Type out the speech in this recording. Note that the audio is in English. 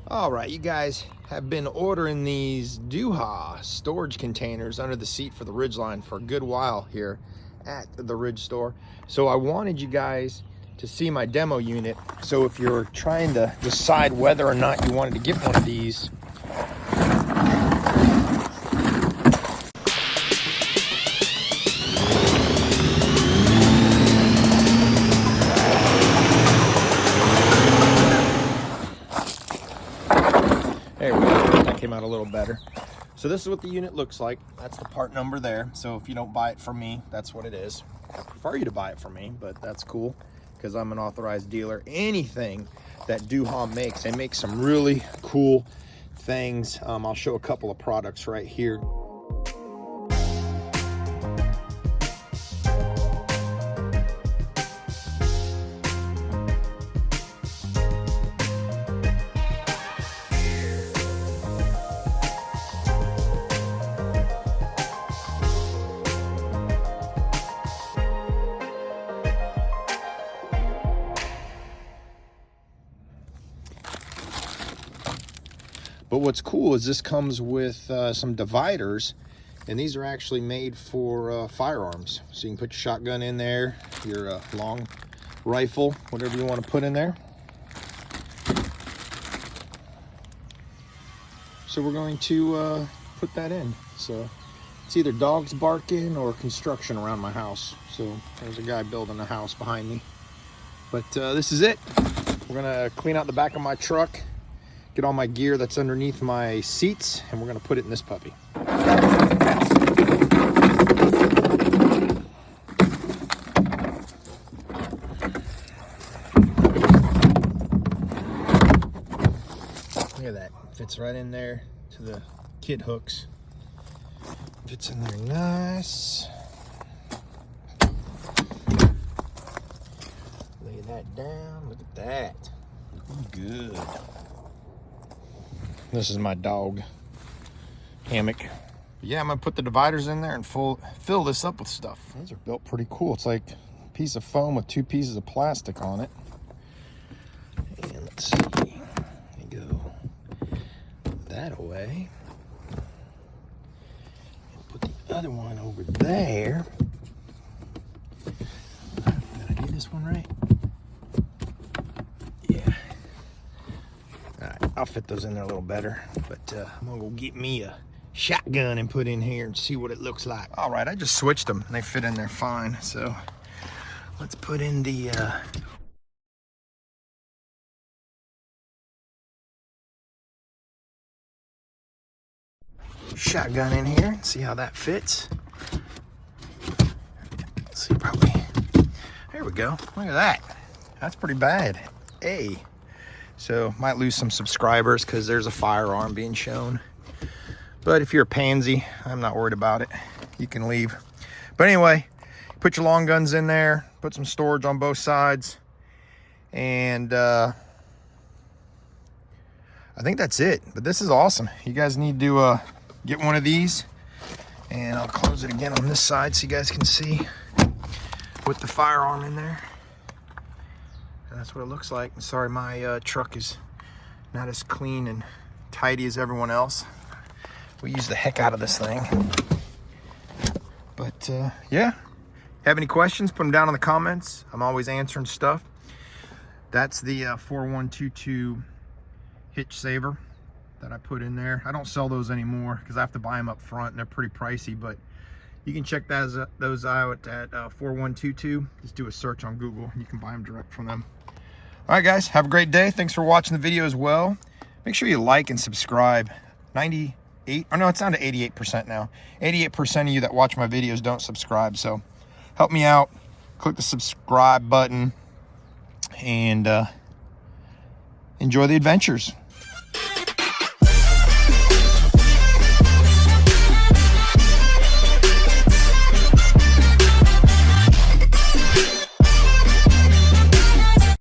All right, you guys have been ordering these Duha storage containers under the seat for the Ridgeline for a good while here at the Ridge store. So I wanted you guys to see my demo unit. So if you're trying to decide whether or not you wanted to get one of these, there we go, that came out a little better. So this is what the unit looks like. That's the part number there. So if you don't buy it from me, that's what it is. I prefer you to buy it from me, but that's cool because I'm an authorized dealer. Anything that Duha makes, they make some really cool things. I'll show a couple of products right here. But what's cool is this comes with some dividers, and these are actually made for firearms. So you can put your shotgun in there, your long rifle, whatever you want to put in there. So we're going to put that in. So it's either dogs barking or construction around my house. So there's a guy building a house behind me. But this is it. We're gonna clean out the back of my truck, get all my gear that's underneath my seats, and we're gonna put it in this puppy. Look at that, fits right in there to the kid hooks. Fits in there nice. Lay that down, look at that. Good. This is my dog hammock. But yeah, I'm gonna put the dividers in there and fill this up with stuff. These are built pretty cool. It's like a piece of foam with two pieces of plastic on it. And let's see, there you go. That away. And put the other one over there. Did I do this one right? Yeah. I'll fit those in there a little better, but I'm gonna go get me a shotgun and put in here and see what it looks like. All right, I just switched them and they fit in there fine. So let's put in the shotgun in here and see how that fits. Let's see, probably, there we go. Look at that. That's pretty bad. Hey. So might lose some subscribers because there's a firearm being shown. But if you're a pansy, I'm not worried about it. You can leave. But anyway, put your long guns in there, put some storage on both sides. And I think that's it. But this is awesome. You guys need to get one of these. And I'll close it again on this side so you guys can see with the firearm in there. That's what it looks like. Sorry, my truck is not as clean and tidy as everyone else. We use the heck out of this thing. But yeah, have any questions, put them down in the comments. I'm always answering stuff. That's the 4122 hitch saver that I put in there. I don't sell those anymore because I have to buy them up front and they're pretty pricey, but you can check those out at 4122. Just do a search on Google. You can buy them direct from them. All right, guys, have a great day. Thanks for watching the video as well. Make sure you like and subscribe. 98, oh no, it's down to 88% now. 88% of you that watch my videos don't subscribe, so help me out. Click the subscribe button and enjoy the adventures.